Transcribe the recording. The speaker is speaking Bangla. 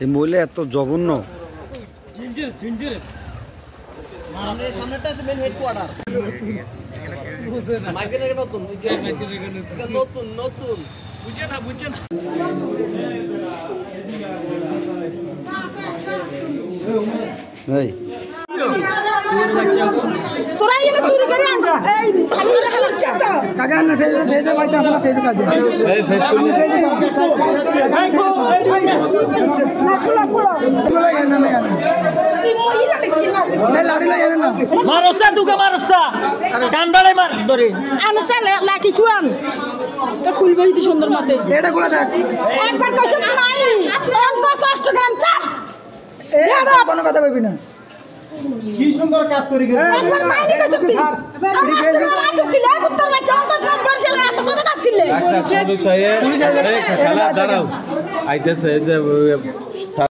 এই মহিলা এত জঘন্য। তোরা এনে চুরি করে আন এই ভালো দেখালো চাটা কাকা না ফেজে বাইতে আমরা ফেজে কাজ এই ফেজ করে এই খোলা খোলা এনে না এই মহিলা দেখি না এই লাড়ি লাই এনে না মারসা দুকে মারসা কান্ডালে মার ধরে আনসা লাকি চুয়ান তো খুলবেই দি সুন্দর মতে এটা গুলা দেখ একবার কইছ নাই কোন 50 টাকা চাপ এই কোনো কথা কইবি না। কি সুন্দর কাজ করি গেল একবার মাইনে কইছ তুই আসুক দিলে উত্তর মে 14 নম্বর সেল এত কত কাজ করলে খেলা দাঁড়াও আইতেছে যে